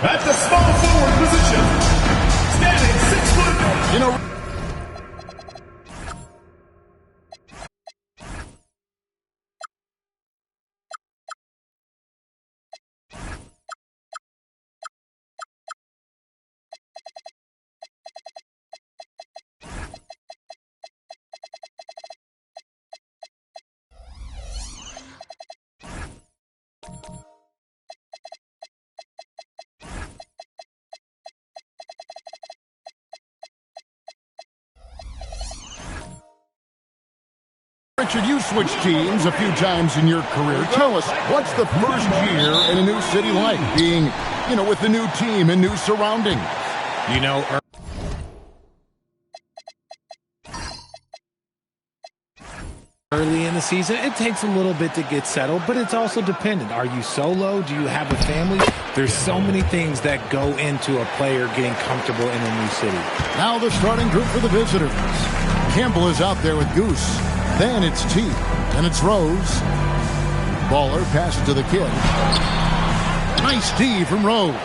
At the small forward position, standing 6 foot. You know, Richard, you switched teams a few times in your career. Tell us, what's the first year in a new city like, being, with the new team and new surroundings? Early in the season, it takes a little bit to get settled, but it's also dependent. Are you solo? Do you have a family? There's so many things that go into a player getting comfortable in a new city. Now the starting group for the visitors. Campbell is out there with Goose. Then it's T. Then it's Rose. Baller passes to the kid. Nice D from Rose.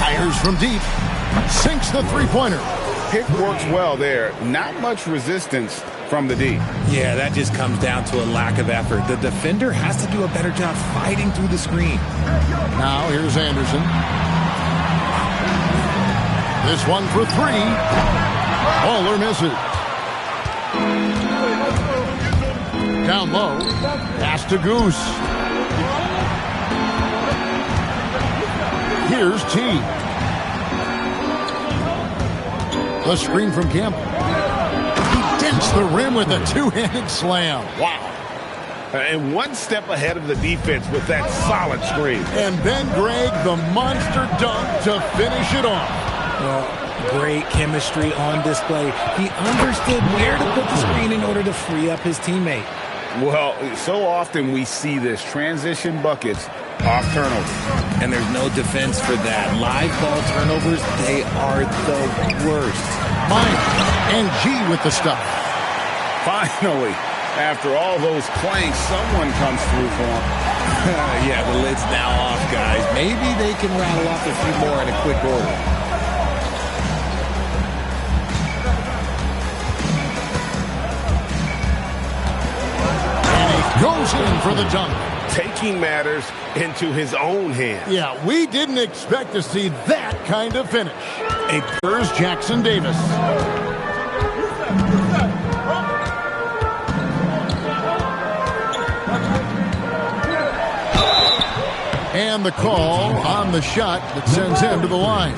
Fires from deep. Sinks the three-pointer. Pick works well there. Not much resistance from the D. Yeah, that just comes down to a lack of effort. The defender has to do a better job fighting through the screen. Now here's Anderson. This one for three. Baller misses. Down low. Pass to Goose. Here's T. The screen from Campbell. Dents the rim with a two-handed slam. Wow. And one step ahead of the defense with that solid screen. And then Greg, the monster dunk to finish it off. Great chemistry on display. He understood where to put the screen in order to free up his teammate. Well, so often we see this. Transition buckets off turnovers. And there's no defense for that. Live ball turnovers, they are the worst. Mike and G with the stuff. Finally, after all those planks, someone comes through for him. Yeah, the lid's now off, guys. Maybe they can rattle off a few more in a quick order. And he goes in for the dunk. Taking matters into his own hands. Yeah, we didn't expect to see that kind of finish. Here's Jackson Davis. And the call on the shot that sends him to the line.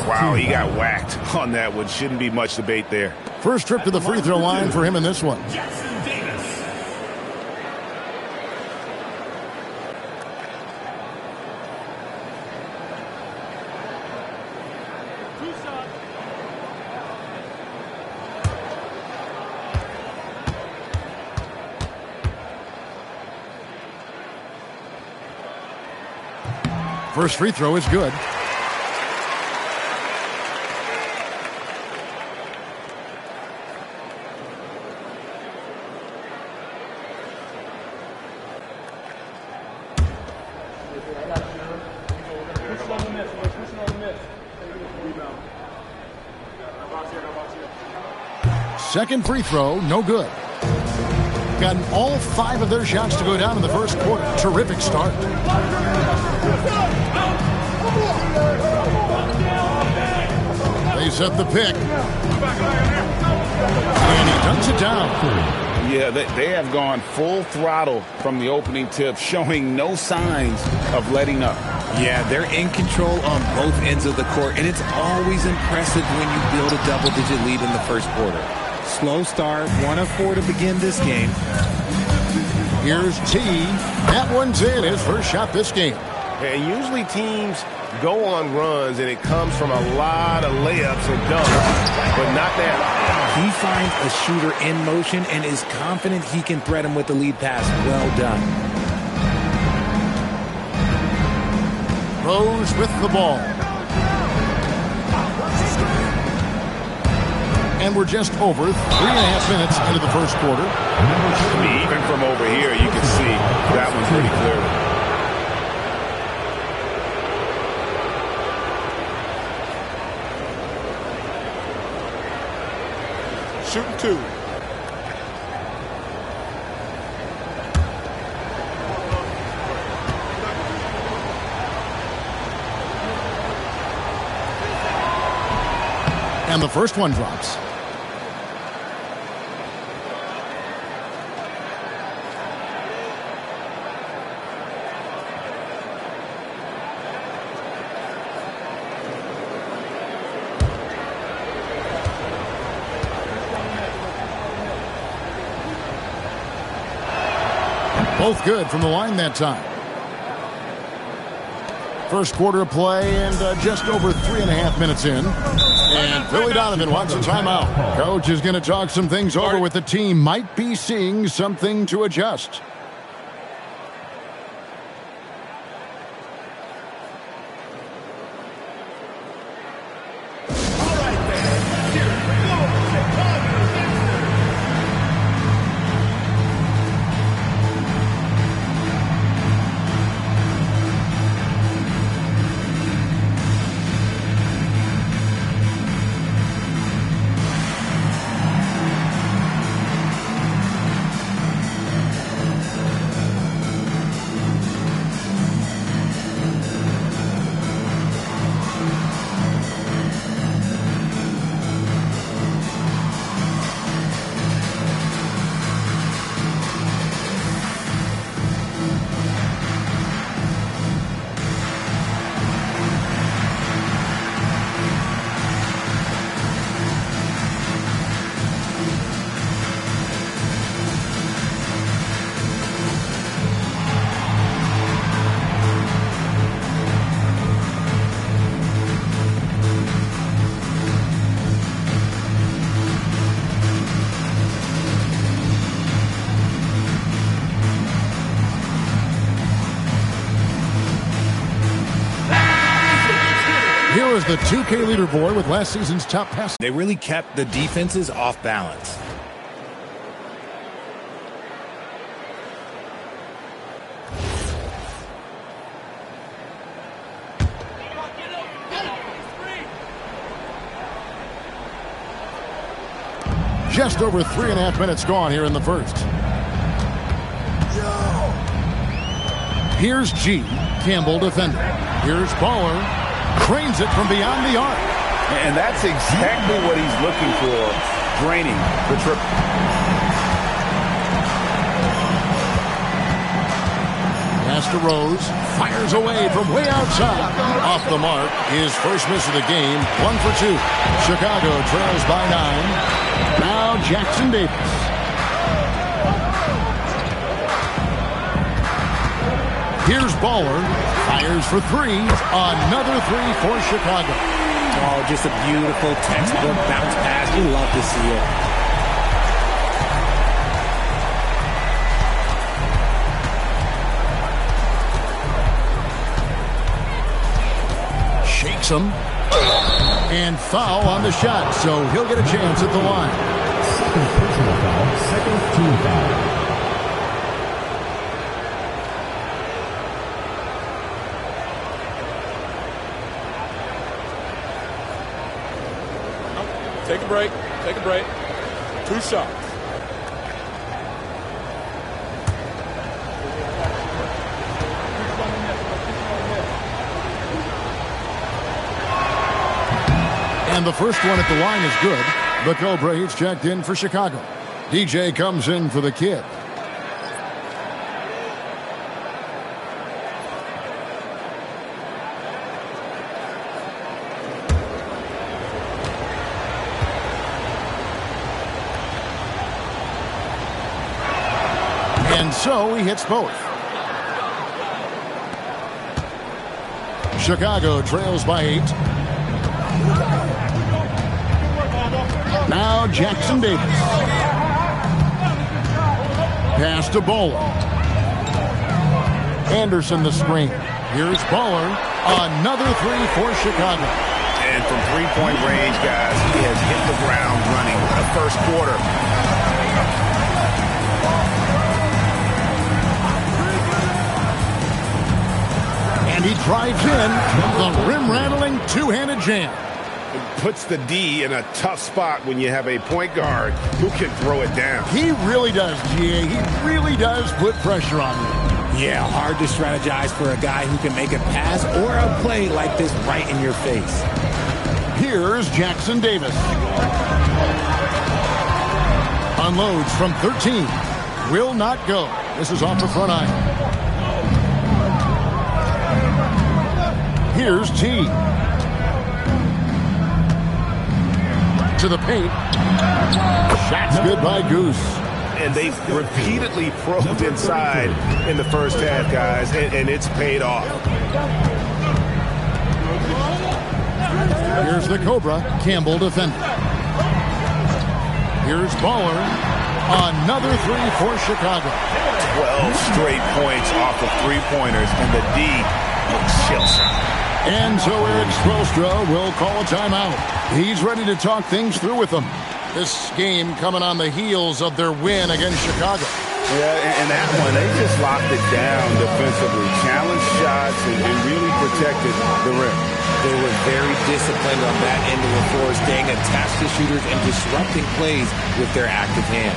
Wow, he got whacked on that one. Shouldn't be much debate there. First trip to the free throw line for him in this one. First free throw is good. Second free throw, no good. Gotten all 5 of their shots to go down in the first quarter. Terrific start. They set the pick. And he dunks it down. Yeah, they have gone full throttle from the opening tip, showing no signs of letting up. Yeah, they're in control on both ends of the court, and it's always impressive when you build a double-digit lead in the first quarter. Slow start, 1 of 4 to begin this game. Here's T. That one's in, his first shot this game. And usually teams go on runs, and it comes from a lot of layups and dunks, but not now. He finds a shooter in motion and is confident he can thread him with the lead pass. Well done. Rose with the ball. And we're just over 3.5 minutes into the first quarter. I mean, even from over here, you can see that one's pretty clear. Shooting two. And the first one drops. Both good from the line that time. First quarter of play and just over 3.5 minutes in. And Billy Donovan wants a timeout. Coach is going to talk some things over with the team. Might be seeing something to adjust. Here is the 2K leaderboard with last season's top pass. They really kept the defenses off balance. Just over 3.5 minutes gone here in the first. Here's G. Campbell defending. Here's Baller. Cranes it from beyond the arc. And that's exactly what he's looking for, draining the triple. Pass to Rose. Fires away from way outside. Off the mark. His first miss of the game. 1 for 2. Chicago trails by 9. Now Jackson Davis. Here's Baller. Fires for 3. Another 3 for Chicago. Oh, just a beautiful textbook bounce pass. You love to see it. Shakes him. And foul on the shot, so he'll get a chance at the line. Second personal foul, second team foul. Take a break. Take a break. 2 shots. And the first one at the line is good. The Cobra, he's checked in for Chicago. DJ comes in for the Kid. And so he hits both. Chicago trails by 8. Now Jackson Davis. Pass to Bowler. Anderson the screen. Here's Bowler. Another 3 for Chicago. And from three-point range, guys. He has hit the ground running the first quarter. And he drives in the rim-rattling two-handed jam. It puts the D in a tough spot when you have a point guard who can throw it down. He really does, GA. He really does put pressure on you. Yeah, hard to strategize for a guy who can make a pass or a play like this right in your face. Here's Jackson Davis. Unloads from 13. Will not go. This is off the front iron. Here's T. To the paint. Shot's good by Goose. And they've repeatedly probed inside in the first half, guys, and it's paid off. Here's the Cobra, Campbell defending. Here's Baller. Another three for Chicago. 12 straight points off of three-pointers, and the D looks shell-shocked. And so Eric Spoelstra will call a timeout. He's ready to talk things through with them. This game coming on the heels of their win against Chicago. Yeah, and that one, they just locked it down defensively. Challenged shots and really protected the rim. They were very disciplined on that end of the floor, staying attached to shooters and disrupting plays with their active hands.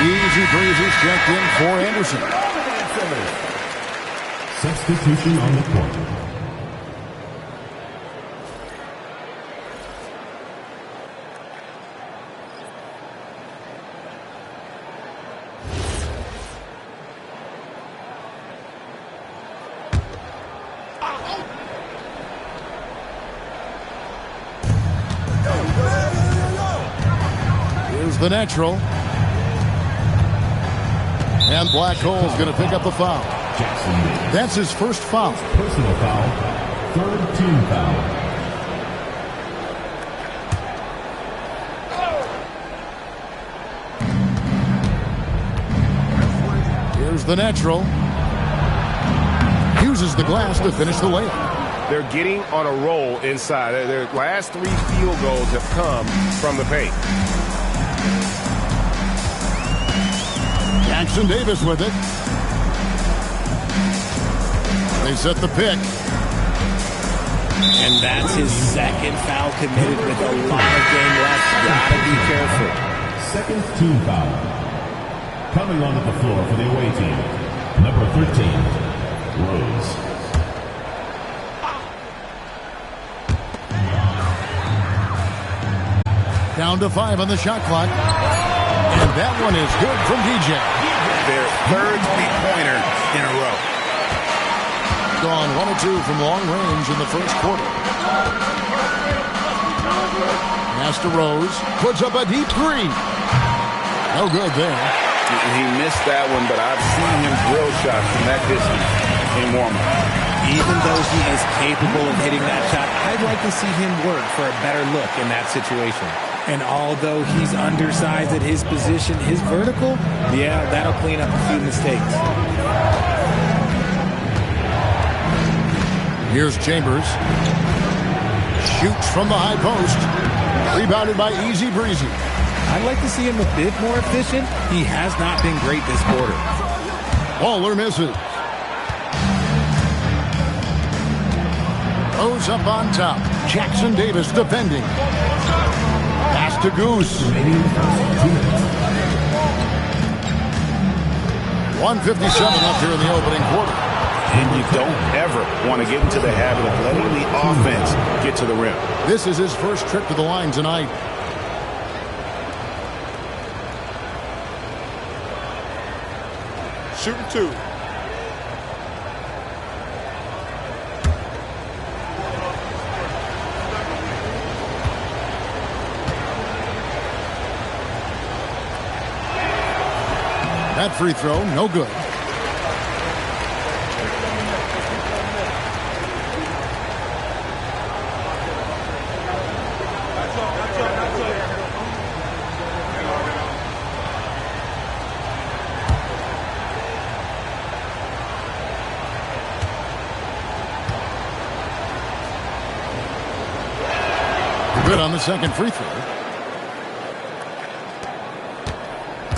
Easy breezes checked in for Anderson. Substitution on the court. Here's the natural. And Black Hole's going to pick up the foul. Jackson. That's his first foul. Personal foul. Third team foul. Here's the natural. Uses the glass to finish the layup. They're getting on a roll inside. Their last three field goals have come from the paint. Jackson Davis with it. They set the pick. And that's his second foul committed with a lot of game left. Gotta be careful. Second team foul. Coming onto the floor for the away team. Number 13, Rose. Down to 5 on the shot clock. And that one is good from DJ. Their third three-pointer in a row. Gone 1 of 2 from long range in the first quarter. Pass to Rose. Puts up a deep three. No good there. He missed that one, but I've seen him drill shots from that distance in warm-up. Even though he is capable of hitting that shot, I'd like to see him work for a better look in that situation. And although he's undersized at his position, his vertical, yeah, that'll clean up a few mistakes. Here's Chambers. Shoots from the high post. Rebounded by Easy Breezy. I'd like to see him a bit more efficient. He has not been great this quarter. Baller misses. Rose up on top. Jackson Davis defending. Pass to Goose. 1:57 left here in the opening quarter. And you don't ever want to get into the habit of letting the offense get to the rim. This is his first trip to the line tonight. Shooting two. That free throw, no good. Good on the second free throw.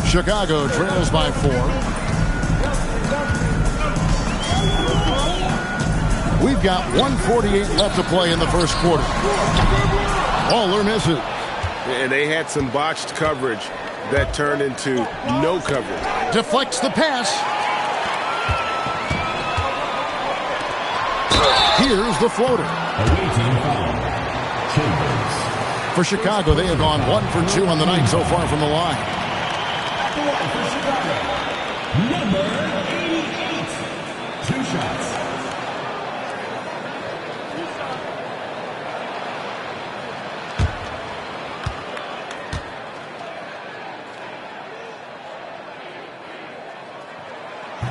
Chicago trails by 4. We've got 1:48 left to play in the first quarter. Waller misses. And they had some botched coverage that turned into no coverage. Deflects the pass. Here's the floater. Away team foul. Chambers. For Chicago, they have gone 1 for 2 on the night so far from the line. Number 88. 2 shots.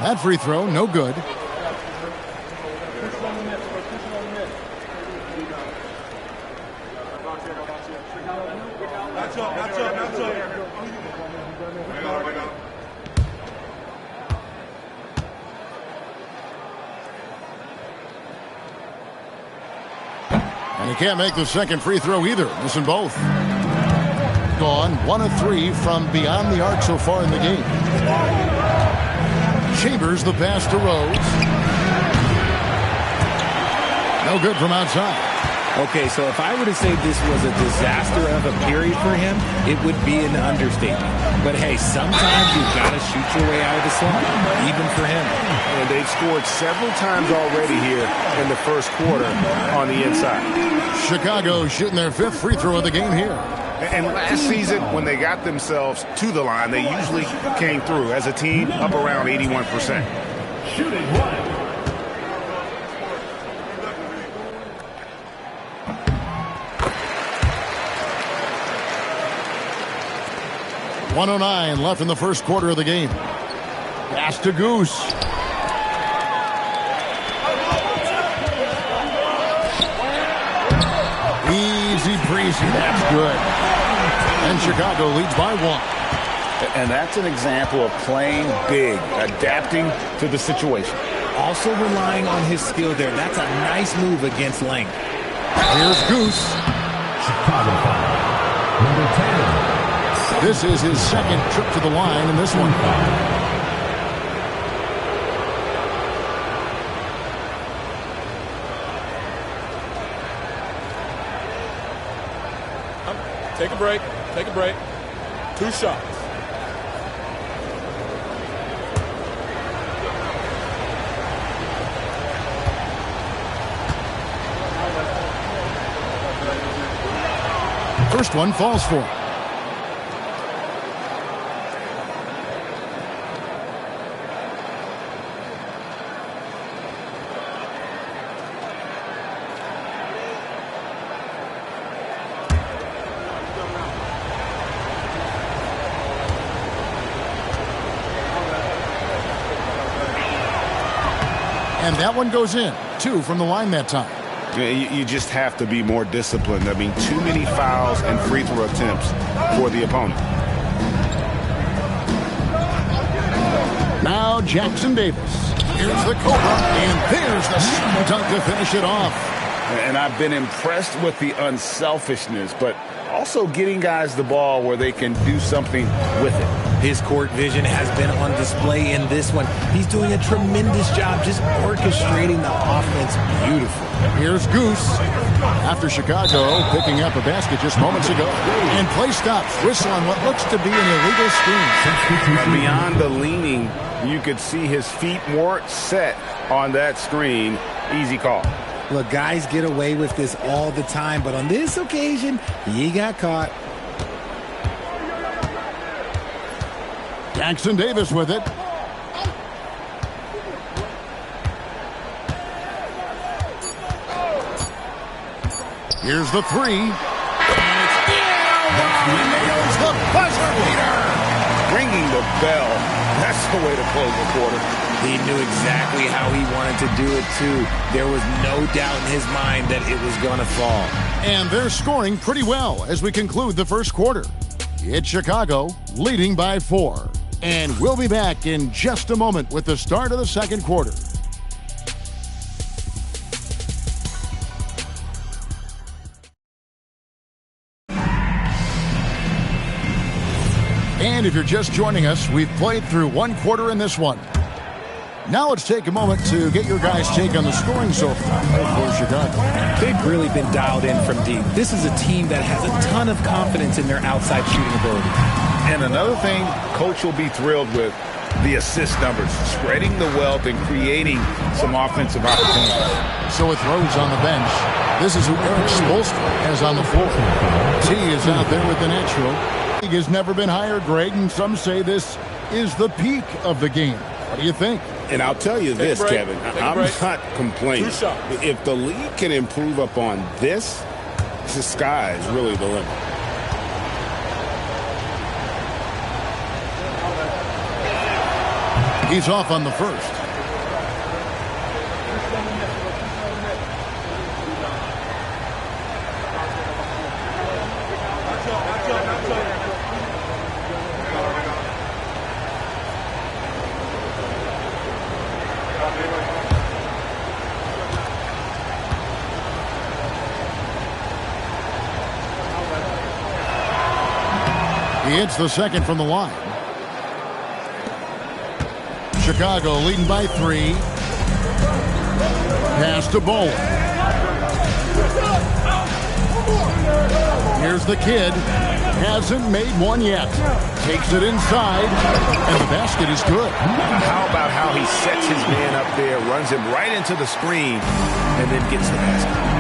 That free throw, no good. And he can't make the second free throw either, missing both. Gone 1 of 3 from beyond the arc so far in the game. Chambers the pass to Rose. No good from outside. Okay, so if I were to say this was a disaster of a period for him, it would be an understatement. But hey, sometimes you've got to shoot your way out of the slump, even for him. And they've scored several times already here in the first quarter on the inside. Chicago shooting their 5th free throw of the game here. And last season, when they got themselves to the line, they usually came through as a team up around 81%. Shooting 1. 1:09 left in the first quarter of the game. Pass to Goose. Easy breezy. That's good. And Chicago leads by 1. And that's an example of playing big, adapting to the situation. Also relying on his skill there. That's a nice move against length. Here's Goose. Chicago foul. Number 10. This is his second trip to the line in this one. Take a break. Take a break. 2 shots. First one falls for him. And that one goes in. 2 from the line that time. You just have to be more disciplined. I mean, too many fouls and free throw attempts for the opponent. Now Jackson Davis. Here's the Cobra, and there's the slam dunk to finish it off. And I've been impressed with the unselfishness, but also getting guys the ball where they can do something with it. His court vision has been on display in this one. He's doing a tremendous job just orchestrating the offense beautifully. Here's Goose. After Chicago picking up a basket just moments ago. And play stops. Whistle on what looks to be an illegal screen. Beyond the leaning, you could see his feet weren't set on that screen. Easy call. Look, guys get away with this all the time, but on this occasion, he got caught. Jackson Davis with it. Here's the 3. And it's in. Nails the buzzer beater. Ringing the bell. That's the way to close the quarter. He knew exactly how he wanted to do it, too. There was no doubt in his mind that it was going to fall. And they're scoring pretty well as we conclude the first quarter. It's Chicago leading by 4. And we'll be back in just a moment with the start of the second quarter. And if you're just joining us, we've played through one quarter in this one. Now let's take a moment to get your guys' take on the scoring so far for Chicago. They've really been dialed in from deep. This is a team that has a ton of confidence in their outside shooting ability. And another thing, Coach will be thrilled with the assist numbers, spreading the wealth and creating some offensive opportunities. So with Rose on the bench, this is who Eric Spoelstra has on the floor. T is out there with the natural. He has never been higher, Greg, and some say this is the peak of the game. What do you think? And I'll tell you this, Kevin, I'm not complaining. If the league can improve upon this, the sky is really the limit. He's off on the first. He hits the second from the line. Chicago leading by 3. Pass to Bowler. Here's the kid. Hasn't made one yet. Takes it inside, and the basket is good. How about how he sets his man up there, runs him right into the screen, and then gets the basket?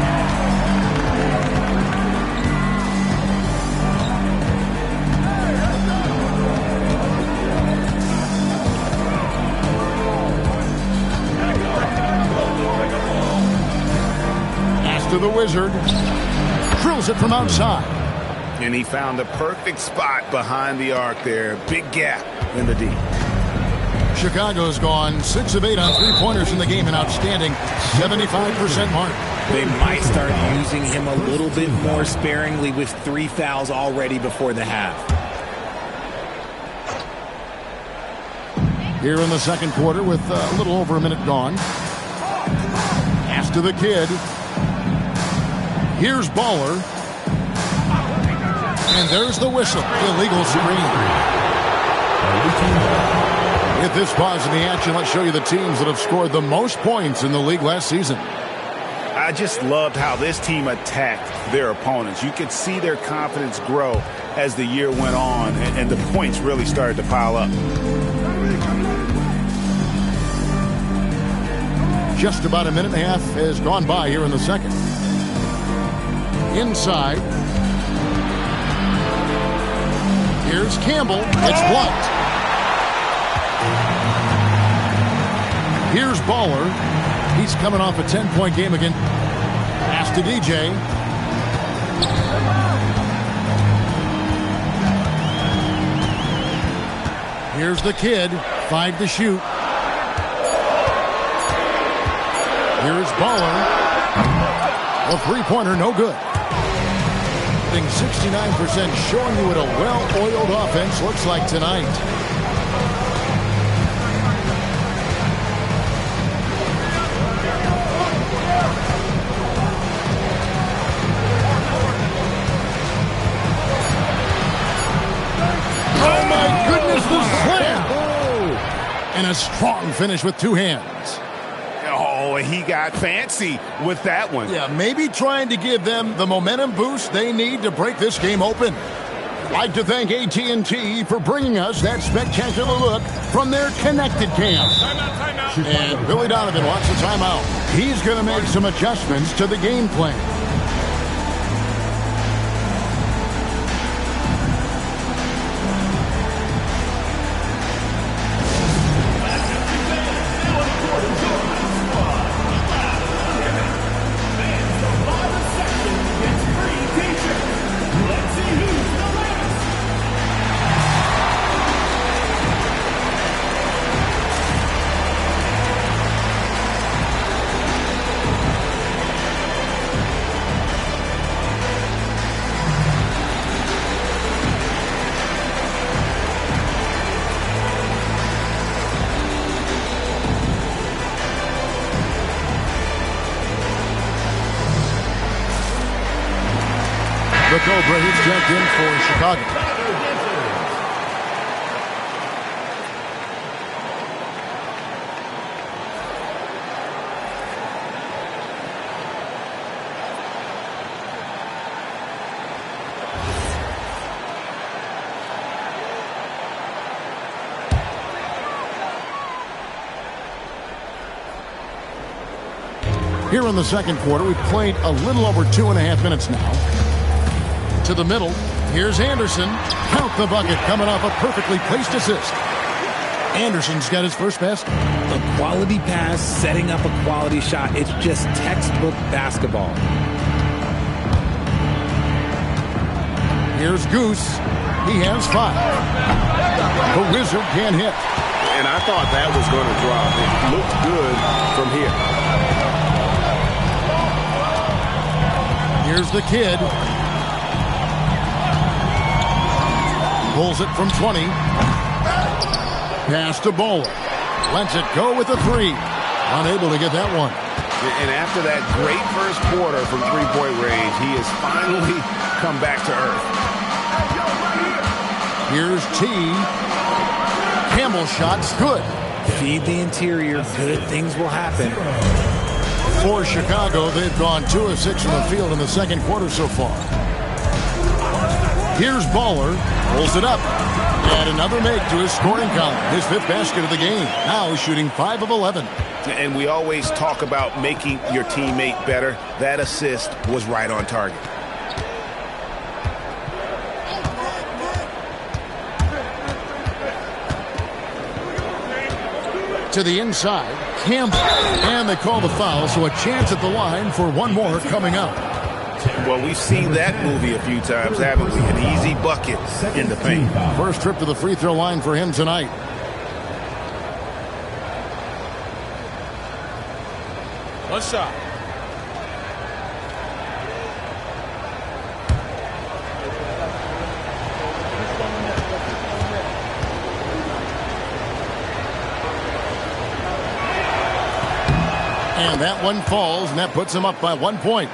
To the Wizard. Drills it from outside. And he found the perfect spot behind the arc there. Big gap in the D. Chicago's gone 6 of 8 on three-pointers in the game, an outstanding 75% mark. They might start using him a little bit more sparingly with 3 fouls already before the half. Here in the second quarter with a little over a minute gone. Pass to the kid. Here's Baller. And there's the whistle. Illegal screen. With this pause in the action, let's show you the teams that have scored the most points in the league last season. I just loved how this team attacked their opponents. You could see their confidence grow as the year went on, and the points really started to pile up. Just about a minute and a half has gone by here in the second. Inside. Here's Campbell. It's blocked. Here's Baller. He's coming off a 10-point game again. Pass to DJ. Here's the kid. 5 to shoot. Here's Baller. A three-pointer, no good. 69%, showing you what a well-oiled offense looks like tonight. Oh my goodness, the slam! And a strong finish with 2 hands. Oh, he got fancy with that one. Yeah, maybe trying to give them the momentum boost they need to break this game open. I'd like to thank AT&T for bringing us that spectacular look from their connected cam. Timeout. And Billy Donovan wants a timeout. He's going to make some adjustments to the game plan. The Cobra, he's checked in for Chicago. Here in the second quarter, we've played a little over 2.5 minutes now. To the middle. Here's Anderson. Count the bucket, coming off a perfectly placed assist. Anderson's got his first basket. A quality pass, setting up a quality shot. It's just textbook basketball. Here's Goose. He has 5. The Wizard can't hit. And I thought that was going to drop. It looked good from here. Here's the Kid. Pulls it from 20. Pass to Bowler. Lets it go with a 3. Unable to get that one. And after that great first quarter from three-point range, he has finally come back to earth. Here's T. Campbell shot's good. Feed the interior. Good things will happen. For Chicago, they've gone 2 of 6 from the field in the second quarter so far. Here's Baller. Pulls it up. And another make to his scoring column. His 5th basket of the game. Now shooting 5 of 11. And we always talk about making your teammate better. That assist was right on target. To the inside, Campbell. And they call the foul, so a chance at the line for one more coming up. Well, we've seen that movie a few times, haven't we? An easy bucket in the paint. First trip to the free throw line for him tonight. One shot. And that one falls, and that puts him up by 1 point.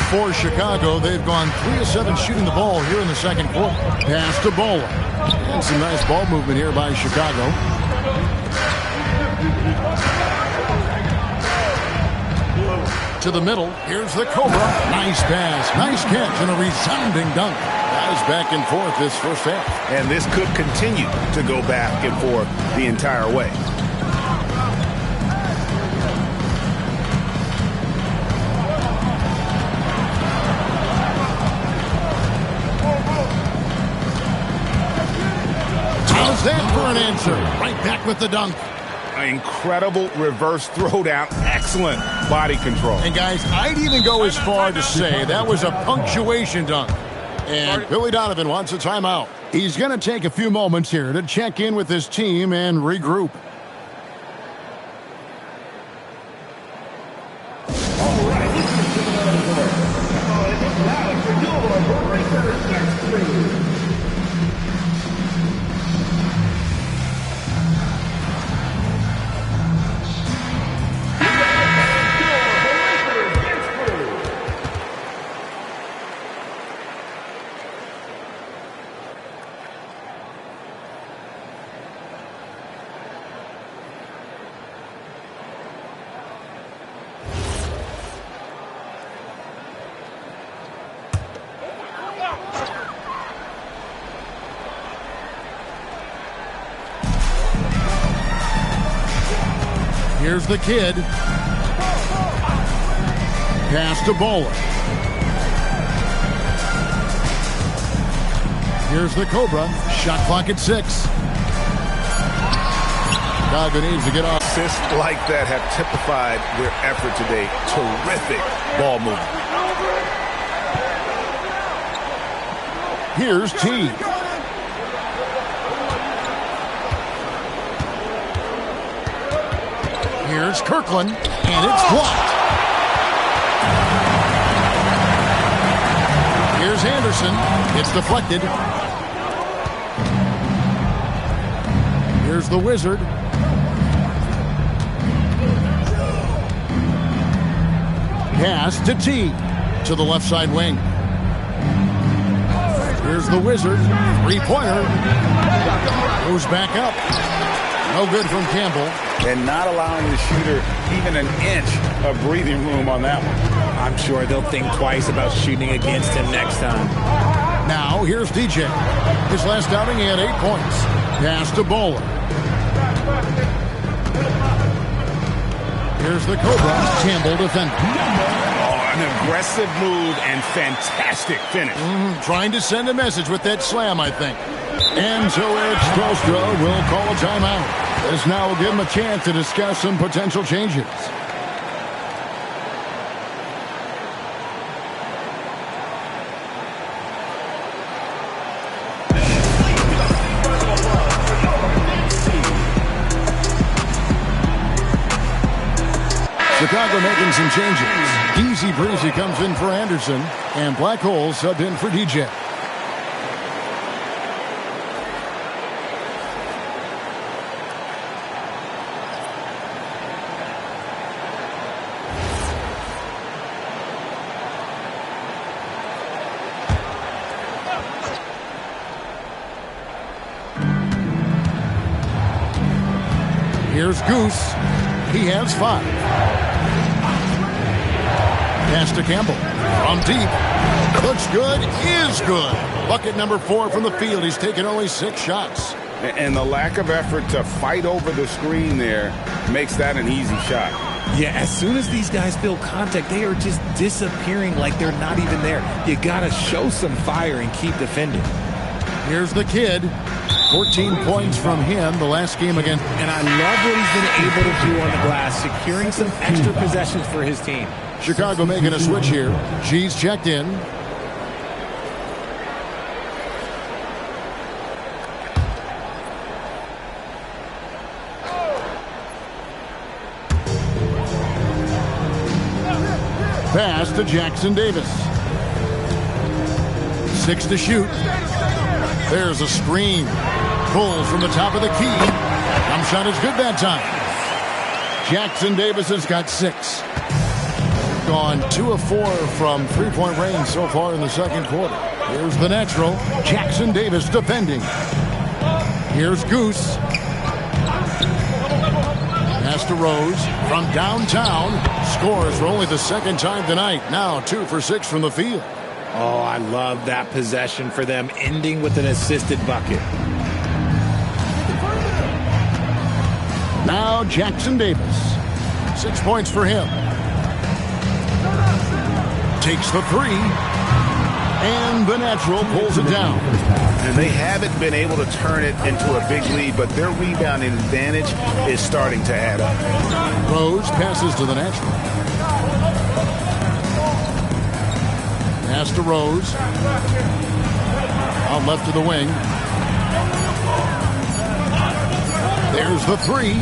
For Chicago, they've gone 3 of 7 shooting the ball here in the second quarter. Pass to Bowler. And some nice ball movement here by Chicago. To the middle. Here's the Cobra. Nice pass. Nice catch and a resounding dunk. Guys back and forth this first half. And this could continue to go back and forth the entire way. How's that for an answer? Right back with the dunk. Incredible reverse throwdown. Excellent body control. And guys, I'd even go as far to say that was a punctuation dunk. And Billy Donovan wants a timeout. He's going to take a few moments here to check in with his team and regroup. Here's the Kid. Pass to Bowler. Here's the Cobra. Shot clock at 6. Chicago needs to get off. Assists like that have typified their effort today. Terrific ball movement. Here's T. Here's Kirkland, and it's blocked. Here's Anderson. It's deflected. Here's the Wizard. Pass to T. To the left side wing. Here's the Wizard. Three-pointer. Goes back up. No good from Campbell. And not allowing the shooter even an inch of breathing room on that one. I'm sure they'll think twice about shooting against him next time. Now, here's DJ. His last outing, he had 8 points. Pass to Bowler. Here's the Cobras. Campbell defending. Oh, an aggressive move and fantastic finish. Trying to send a message with that slam, I think. And so Eric Spoelstra will call a timeout. This now will give him a chance to discuss some potential changes. Chicago making some changes. Easy Breezy comes in for Anderson, and Black Hole subbed in for DJ. Here's Goose. He has 5. Pass to Campbell. From deep. Looks good. Is good. Bucket number 4 from the field. He's taken only 6 shots. And the lack of effort to fight over the screen there makes that an easy shot. Yeah, as soon as these guys feel contact, they are just disappearing like they're not even there. You got to show some fire and keep defending. Here's the kid. 14 points from him the last game again. And I love what he's been able to do on the glass, securing some extra possessions for his team. Chicago making a switch here. G's checked in. Pass to Jackson Davis. 6 to shoot. There's a screen. Pulls from the top of the key. Jump shot is good that time. Jackson Davis has got 6. Gone 2 of 4 from three-point range so far in the second quarter. Here's the natural. Jackson Davis defending. Here's Goose. Pass to Rose from downtown. Scores for only the second time tonight. Now 2 for 6 from the field. Oh, I love that possession for them, ending with an assisted bucket. Now Jackson Davis. 6 points for him. Takes the 3. And the natural pulls it down. And they haven't been able to turn it into a big lead, but their rebounding advantage is starting to add up. Rose passes to the natural. Pass to Rose. Out left to the wing. There's the 3.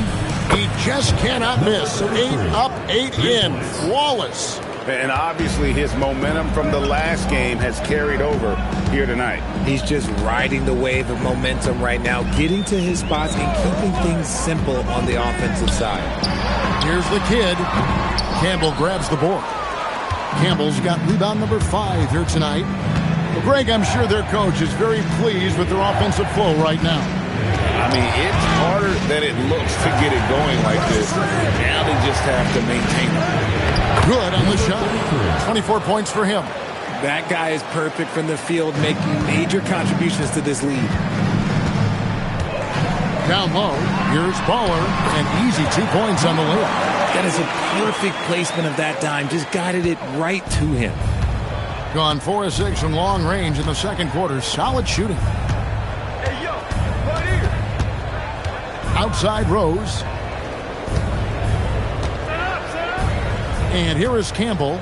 He just cannot miss. 8 up, 8 in. Flawless. And obviously his momentum from the last game has carried over here tonight. He's just riding the wave of momentum right now, getting to his spots and keeping things simple on the offensive side. Here's the kid. Campbell grabs the board. Campbell's got rebound number 5 here tonight. Well, Greg, I'm sure their coach is very pleased with their offensive flow right now. I mean, it's harder than it looks to get it going like this. Now they just have to maintain it. Good on the shot. 24 points for him. That guy is perfect from the field, making major contributions to this lead. Down low, here's Baller, and easy 2 points on the layup. That is a perfect placement of that dime. Just guided it right to him. Gone 4 of 6 from long range in the second quarter. Solid shooting. Hey, yo, right here. Outside Rose. And here is Campbell.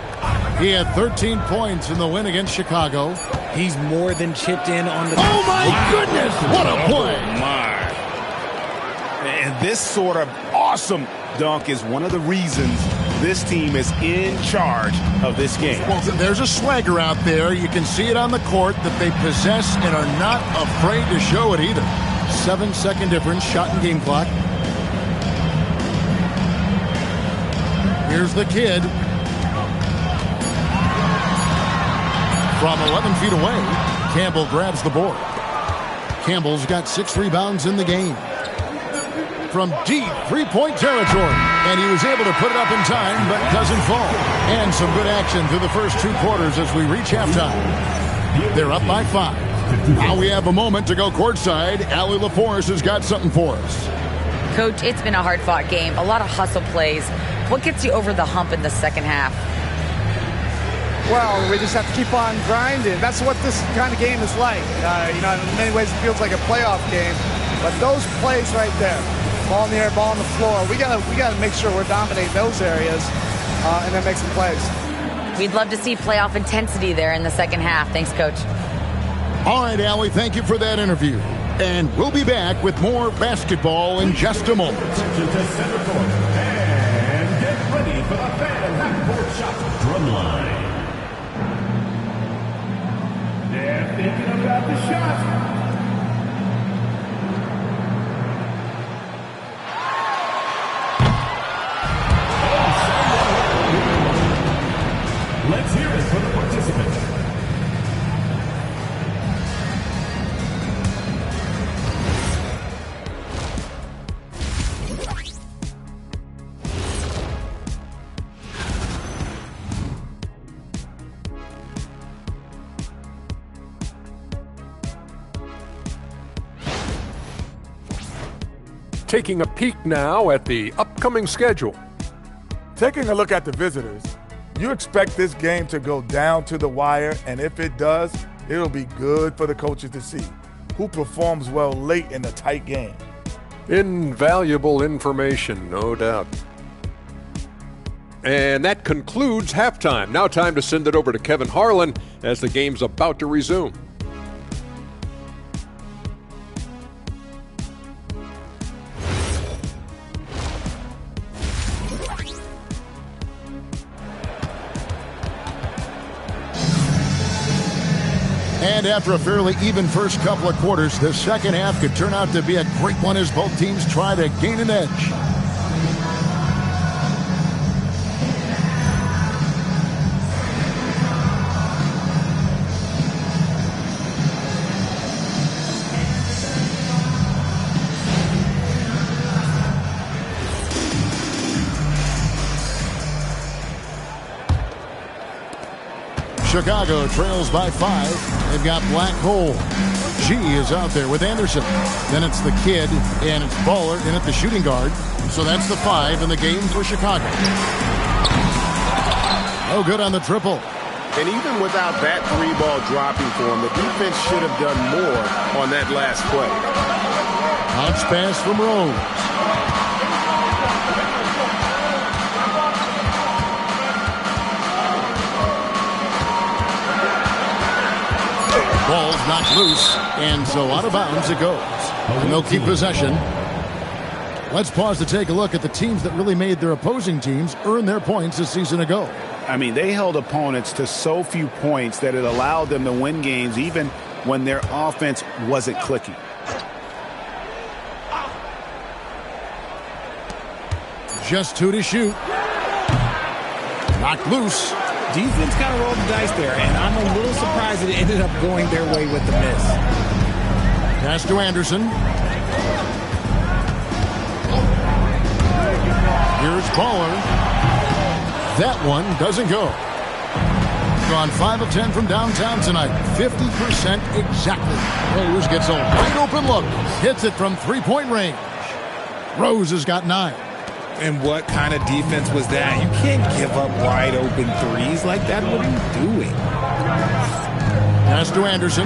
He had 13 points in the win against Chicago. He's more than chipped in on the... Oh, my goodness! What a play! Oh, my. And this sort of awesome dunk is one of the reasons this team is in charge of this game. Well, there's a swagger out there. You can see it on the court that they possess and are not afraid to show it either. 7-second difference, shot and game clock. Here's the kid. From 11 feet away, Campbell grabs the board. Campbell's got 6 rebounds in the game. From deep three-point territory. And he was able to put it up in time, but doesn't fall. And some good action through the first 2 quarters as we reach halftime. They're up by 5. Now we have a moment to go courtside. Allie LaForce has got something for us. Coach, it's been a hard-fought game. A lot of hustle plays. What gets you over the hump in the second half? Well, we just have to keep on grinding. That's what this kind of game is like. In many ways it feels like a playoff game. But those plays right there, ball in the air, ball on the floor, we gotta make sure we're dominating those areas and then make some plays. We'd love to see playoff intensity there in the second half. Thanks, Coach. All right, Allie, thank you for that interview. And we'll be back with more basketball in just a moment. Attention to center court. And get ready for the fan half-court shot drum line. They're thinking about the shot. Let's hear it for the participants. Taking a peek now at the upcoming schedule. Taking a look at the visitors, you expect this game to go down to the wire, and if it does, it'll be good for the coaches to see who performs well late in a tight game. Invaluable information, no doubt. And that concludes halftime. Now time to send it over to Kevin Harlan as the game's about to resume. And after a fairly even first couple of quarters, the second half could turn out to be a great one as both teams try to gain an edge. Chicago trails by 5. They've got Black Hole. G is out there with Anderson. Then it's the kid, and it's Baller in at the shooting guard. So that's the 5 in the game for Chicago. No good on the triple. And even without that 3-ball dropping for him, the defense should have done more on that last play. Bounce pass from Rose. Ball's knocked loose, and so out of bounds it goes. And they'll keep possession. Let's pause to take a look at the teams that really made their opposing teams earn their points a season ago. I mean, they held opponents to so few points that it allowed them to win games even when their offense wasn't clicking. Just 2 to shoot. Knocked loose. Defense kind of rolled the dice there, and I'm a little surprised it ended up going their way with the miss. Pass to Anderson. Here's Baller. That one doesn't go. Gone 5 of 10 from downtown tonight. 50% exactly. Rose gets a wide open look. Hits it from 3-point range. Rose has got 9. And what kind of defense was that? You can't give up wide open threes like that. What are you doing? Pass to Anderson.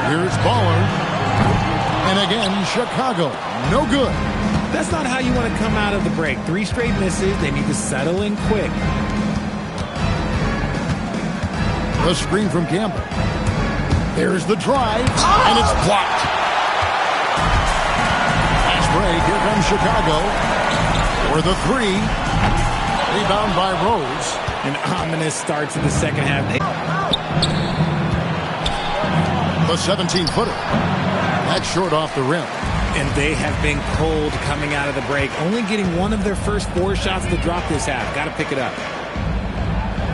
Here's Baller. And again, Chicago. No good. That's not how you want to come out of the break. 3 straight misses. They need to settle in quick. The screen from Campbell. There's the drive. And it's blocked. Break. Here comes Chicago for the 3. Rebound by Rose. An ominous start to the second half. The 17-footer. That's short off the rim. And they have been cold coming out of the break. Only getting one of their first 4 shots to drop this half. Got to pick it up.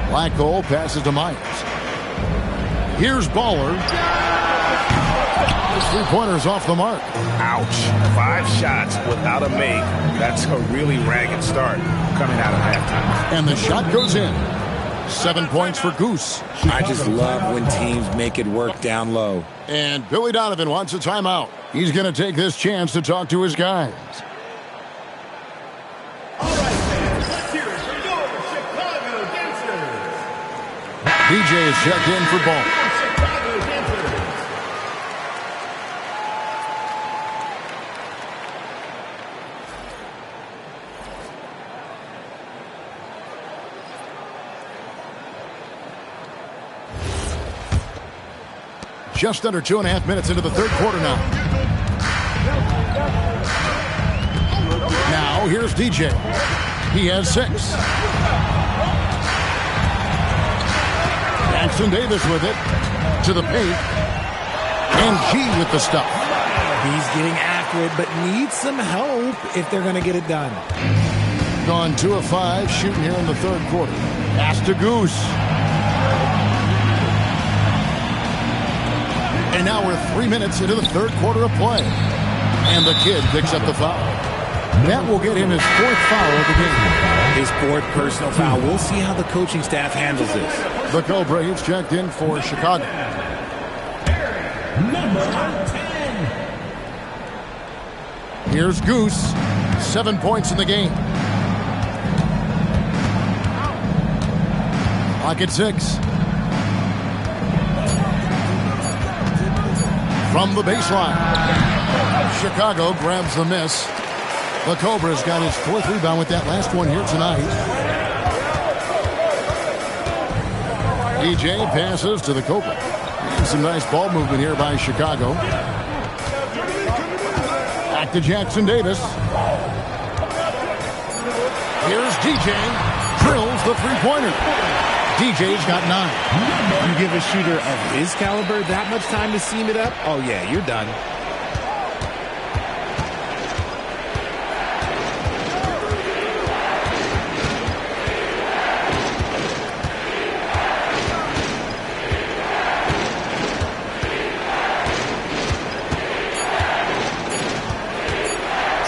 Black Hole passes to Myers. Here's Baller. 3-pointers off the mark. Ouch. 5 shots without a make. That's a really ragged start coming out of halftime. And the shot goes in. 7 points for Goose. I just love when teams make it work down low. And Billy Donovan wants a timeout. He's going to take this chance to talk to his guys. DJ is checked in for ball. Just under 2.5 minutes into the third quarter now. Now here's DJ. He has 6. Jackson Davis with it to the paint. And G with the stuff. He's getting after it, but needs some help if they're going to get it done. Gone 2 of 5 shooting here in the third quarter. Pass to Goose. And now we're 3 minutes into the third quarter of play. And the kid picks up the foul. That will get him his 4th foul of the game. His 4th personal foul. We'll see how the coaching staff handles this. The Cobra, he's checked in for Chicago. Number 10. Here's Goose. 7 points in the game. Clock at 6. From the baseline. Chicago grabs the miss. The Cobra's got his 4th rebound with that last one here tonight. DJ passes to the Cobra. Some nice ball movement here by Chicago. Back to Jackson Davis. Here's DJ. Drills the three-pointer. DJ's got 9. You give a shooter of his caliber that much time to seam it up? Oh, yeah, you're done.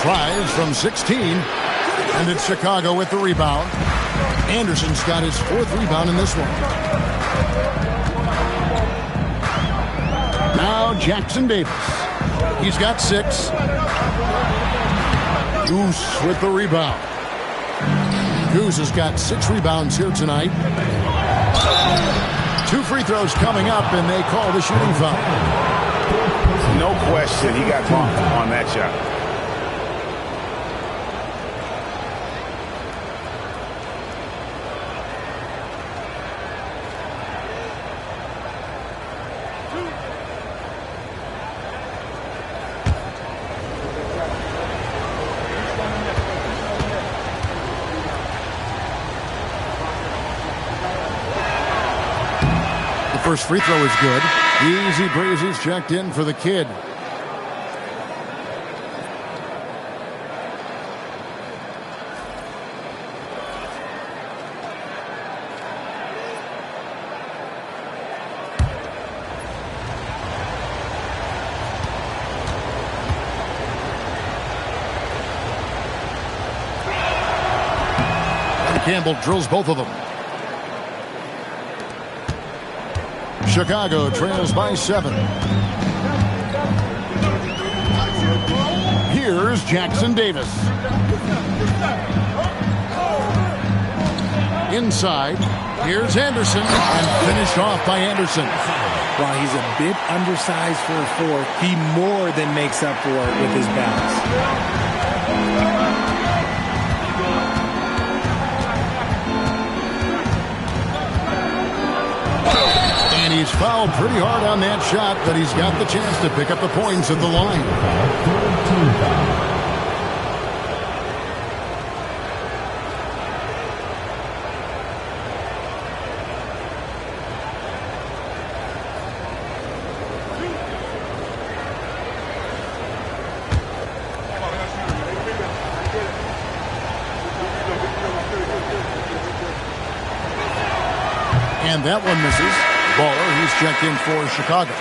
Tries from 16, and it's Chicago with the rebound. Anderson's got his 4th rebound in this one. Now Jackson Davis. He's got 6. Goose with the rebound. Goose has got 6 rebounds here tonight. 2 free throws coming up, and they call the shooting foul. No question, he got bumped on that shot. First free throw is good. Easy breezy's checked in for the kid. And Campbell drills both of them. Chicago trails by 7. Here's Jackson Davis. Inside. Here's Anderson, and finished off by Anderson. While he's a bit undersized for a 4, he more than makes up for it with his balance. And he's fouled pretty hard on that shot, but he's got the chance to pick up the points at the line. And that one misses. Baller, he's checked in for Chicago.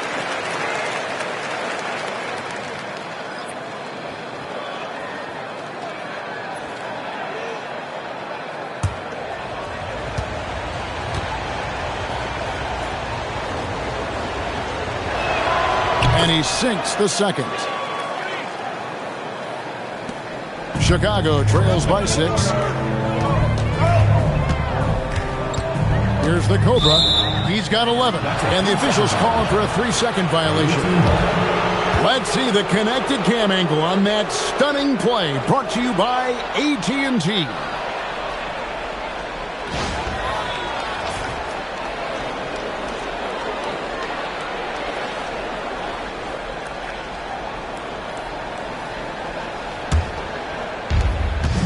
And he sinks the second. Chicago trails by 6. Here's Here's the Cobra. He's got 11. And the officials calling for a 3-second violation. Let's see the connected cam angle on that stunning play. Brought to you by AT&T.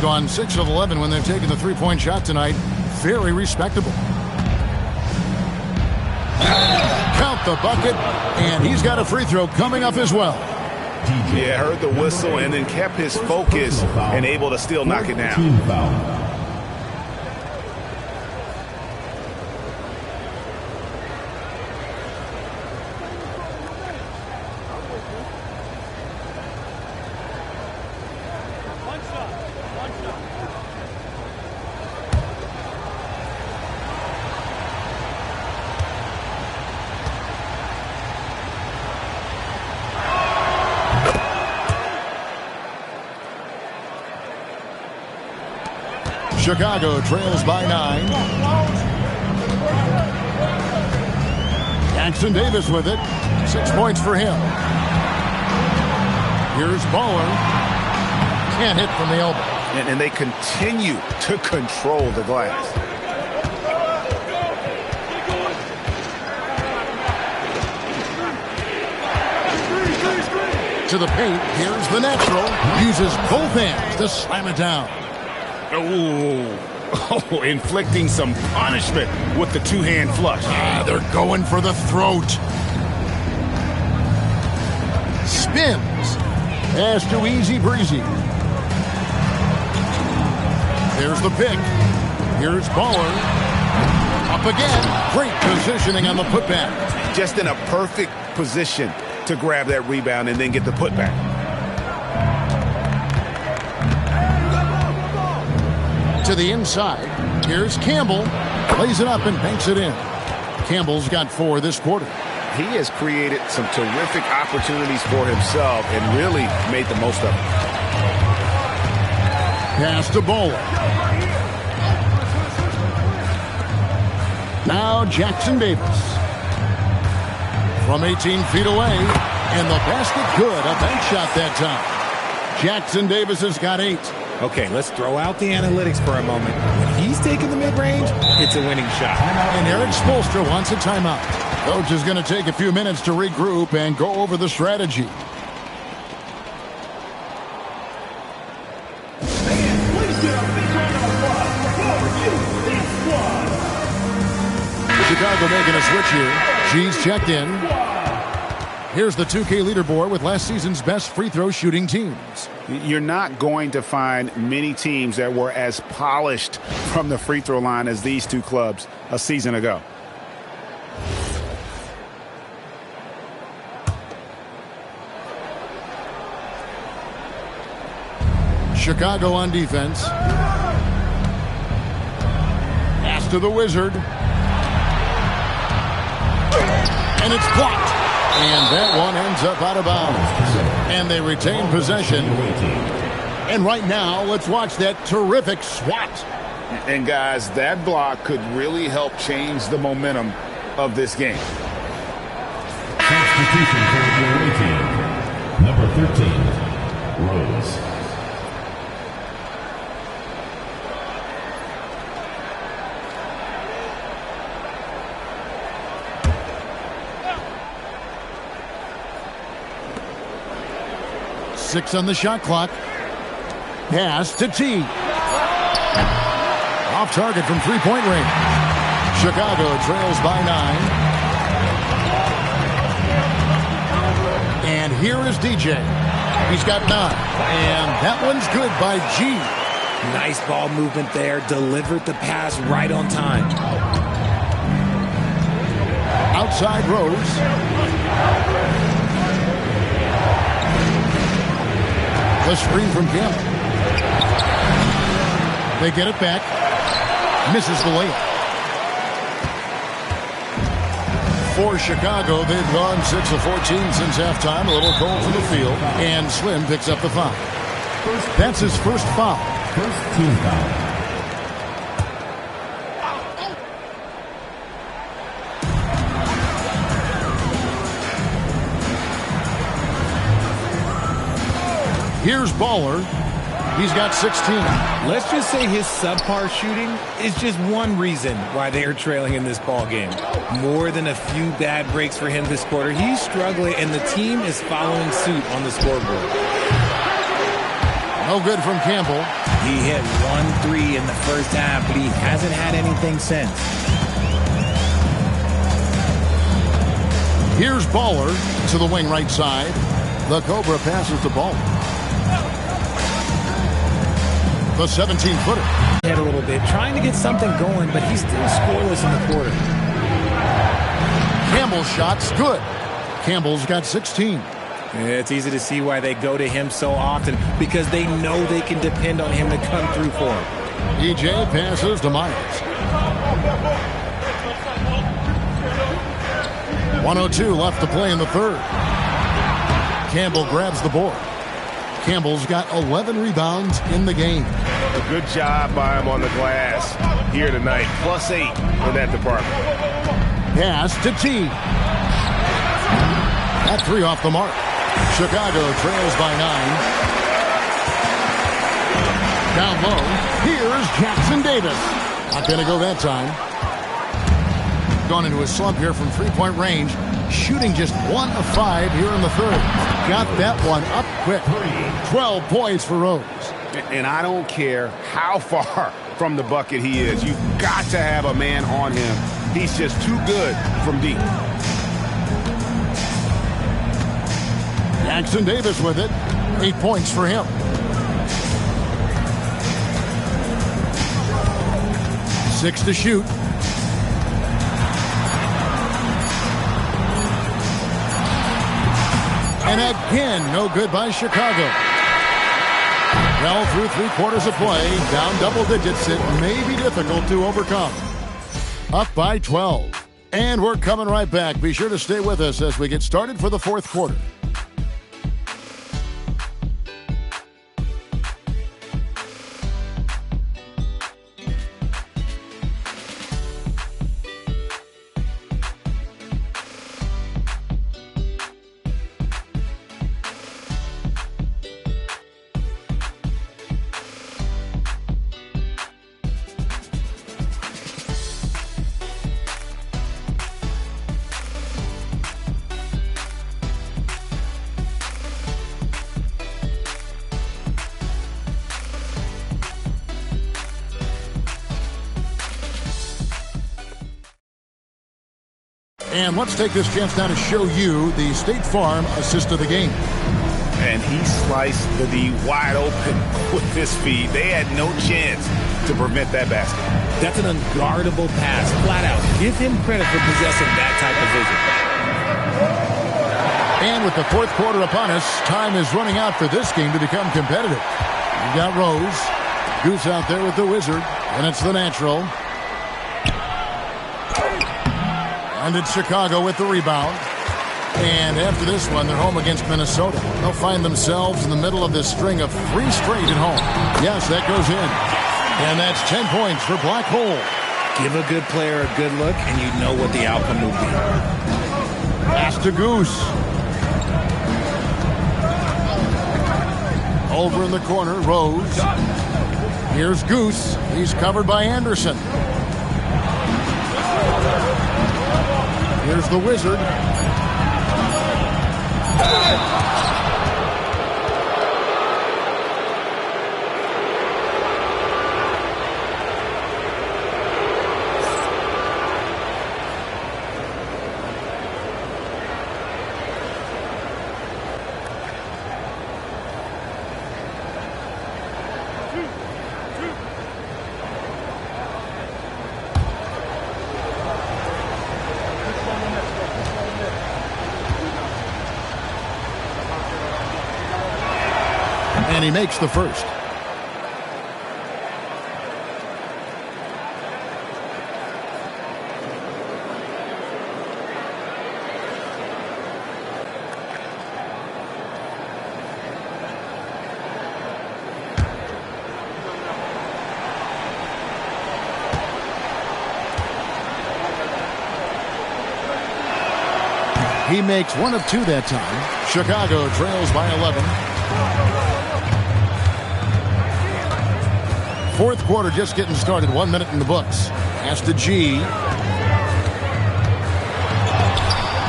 Gone 6 of 11 when they've taken the three-point shot tonight. Very respectable. Count the bucket, and he's got a free throw coming up as well. Yeah, heard the whistle and then kept his focus and able to still knock it down. Team foul. Chicago trails by 9. Jackson Davis with it. 6 points for him. Here's Baller. Can't hit from the elbow. And they continue to control the glass. To the paint. Here's the natural. Uses both hands to slam it down. Oh, inflicting some punishment with the two-hand flush. They're going for the throat. Spins. Pass to Easy Breezy. There's the pick. Here's Baller. Up again. Great positioning on the putback. Just in a perfect position to grab that rebound and then get the putback. To the inside. Here's Campbell. Plays it up and banks it in. Campbell's got 4 this quarter. He has created some terrific opportunities for himself and really made the most of it. Pass to Bowler. Now Jackson Davis. From 18 feet away. And the basket good. A bank shot that time. Jackson Davis has got 8. Okay, let's throw out the analytics for a moment. When he's taking the mid-range, it's a winning shot. And Eric Spoelstra wants a timeout. Coach is going to take a few minutes to regroup and go over the strategy. Chicago making a switch here. G's checked in. Here's the 2K leaderboard with last season's best free throw shooting teams. You're not going to find many teams that were as polished from the free throw line as these two clubs a season ago. Chicago on defense. Pass to the Wizard. And it's blocked. And that one ends up out of bounds. And they retain possession. And right now, let's watch that terrific swat. And guys, that block could really help change the momentum of this game. Substitution for the away team. Number 13, Rose. Six on the shot clock. Pass to T. Off target from three-point range. Chicago trails by 9. And here is DJ. He's got 9. And that one's good by G. Nice ball movement there. Delivered the pass right on time. Outside Rose. The screen from Campbell. They get it back. Misses the layup. For Chicago, they've gone 6 of 14 since halftime. A little cold from the field. And Slim picks up the foul. That's his first foul. First team foul. Here's Baller. He's got 16. Let's just say his subpar shooting is just one reason why they are trailing in this ball game. More than a few bad breaks for him this quarter. He's struggling, and the team is following suit on the scoreboard. No good from Campbell. He hit 1 3 in the first half, but he hasn't had anything since. Here's Baller to the wing right side. The Cobra passes the ball. The 17-footer. Head a little bit, trying to get something going, but he's still scoreless in the quarter. Campbell's shot's good. Campbell's got 16. It's easy to see why they go to him so often, because they know they can depend on him to come through for them. EJ passes to Myers. 1:02 left to play in the third. Campbell grabs the board. Campbell's got 11 rebounds in the game. A good job by him on the glass here tonight. +8 in that department. Pass to T. That 3 off the mark. Chicago trails by 9. Down low. Here's Jackson Davis. Not going to go that time. Gone into a slump here from three-point range. Shooting just 1 of 5 here in the third. Got that one up quick. 12 points for Rose. And I don't care how far from the bucket he is. You've got to have a man on him. He's just too good from deep. Jackson Davis with it. 8 points for him. 6 to shoot. And again, no good by Chicago. Well, through 3 quarters of play, down double digits, it may be difficult to overcome. Up by 12. And we're coming right back. Be sure to stay with us as we get started for the fourth quarter. And let's take this chance now to show you the State Farm assist of the game. And he sliced the D wide open with his feed. They had no chance to prevent that basket. That's an unguardable pass, flat out. Give him credit for possessing that type of vision. And with the fourth quarter upon us, time is running out for this game to become competitive. You got Rose, Goose out there with the Wizard, and it's the natural. And it's Chicago with the rebound. And after this one, they're home against Minnesota. They'll find themselves in the middle of this string of 3 straight at home. Yes, that goes in. And that's 10 points for Black Hole. Give a good player a good look, and you know what the outcome will be. Pass to Goose. Over in the corner, Rose. Here's Goose. He's covered by Anderson. Here's the Wizard. And he makes the first. He makes 1 of 2 that time. Chicago trails by 11. Fourth quarter just getting started. 1 minute in the books. Pass to G.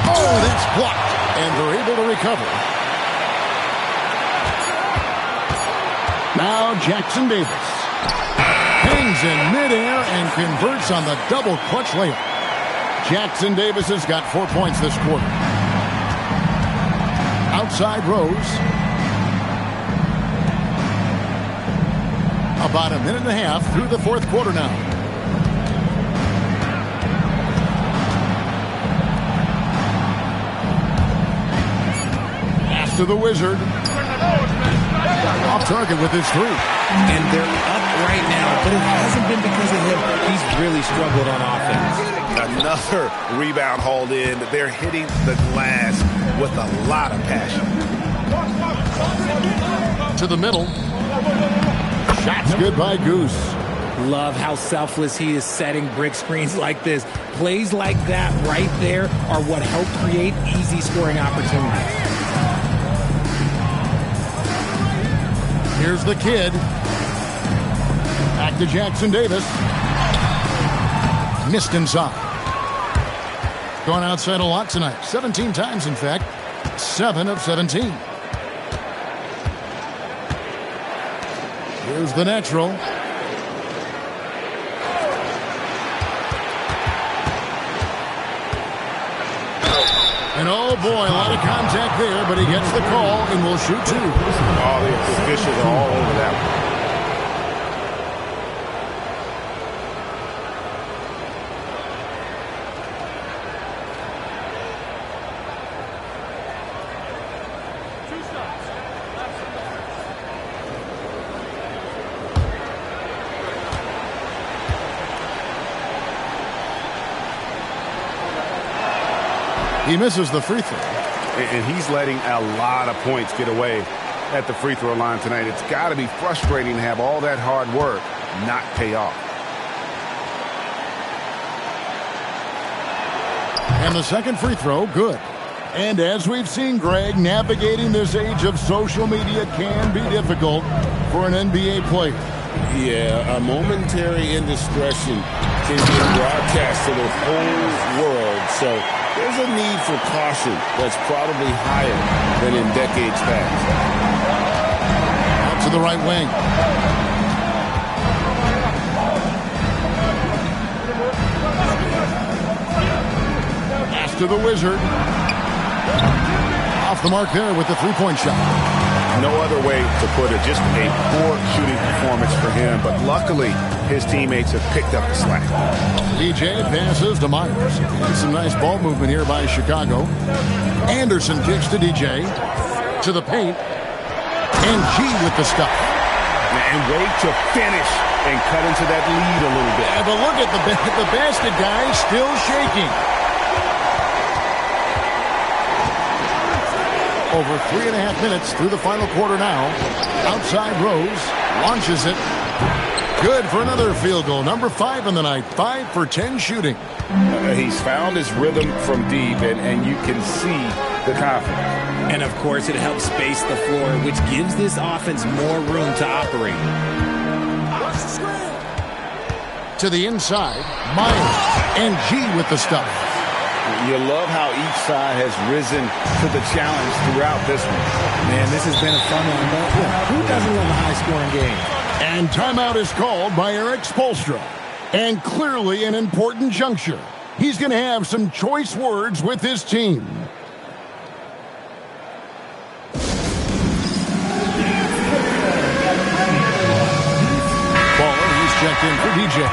Oh, that's blocked. And they're able to recover. Now Jackson Davis. Hangs in midair and converts on the double clutch layup. Jackson Davis has got 4 points this quarter. Outside Rose. About a minute and a half through the fourth quarter now. Pass to the Wizard. Off target with his three. And they're up right now, but it hasn't been because of him. He's really struggled on offense. Another rebound hauled in. They're hitting the glass with a lot of passion. To the middle. Shots good by Goose. Love how selfless he is setting brick screens like this. Plays like that right there are what help create easy scoring opportunities. Here's the kid. Back to Jackson Davis. Missed inside. Gone outside a lot tonight. 17 times, in fact. 7 of 17. Here's the natural. And oh boy, a lot of contact there, but he gets the call and will shoot two. Oh, the officials are all over that one. He misses the free throw. And he's letting a lot of points get away at the free throw line tonight. It's got to be frustrating to have all that hard work not pay off. And the second free throw, good. And as we've seen, Greg, navigating this age of social media can be difficult for an NBA player. Yeah, a momentary indiscretion can get broadcast to the whole world. So there's a need for caution that's probably higher than in decades past. Out to the right wing. Pass to the Wizard. Off the mark there with the three-point shot. No other way to put it. Just a poor shooting performance for him. But luckily, his teammates have picked up the slack. DJ passes to Myers. And some nice ball movement here by Chicago. Anderson kicks to DJ. To the paint. And G with the stuff. And wait to finish and cut into that lead a little bit. Yeah, but look at the basket guy still shaking. Over 3.5 minutes through the final quarter now. Outside Rose. Launches it. Good for another field goal. Number 5 in the night. 5 for 10 shooting. He's found his rhythm from deep, and you can see the confidence. And, of course, it helps space the floor, which gives this offense more room to operate. To the inside. Myers and G with the stuff. You love how each side has risen to the challenge throughout this one. Man, this has been a fun one. But who doesn't love a high-scoring game? And timeout is called by Eric Spoelstra. And clearly an important juncture. He's going to have some choice words with his team. Baller, he's checked in for DJ.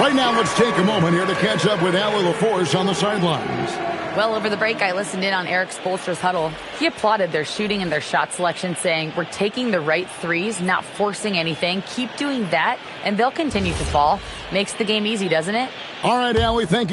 Right now, let's take a moment here to catch up with Allie LaForce on the sidelines. Well, over the break, I listened in on Eric Spoelstra's huddle. He applauded their shooting and their shot selection, saying, "We're taking the right threes, not forcing anything. Keep doing that, and they'll continue to fall." Makes the game easy, doesn't it? All right, Allie, thank you.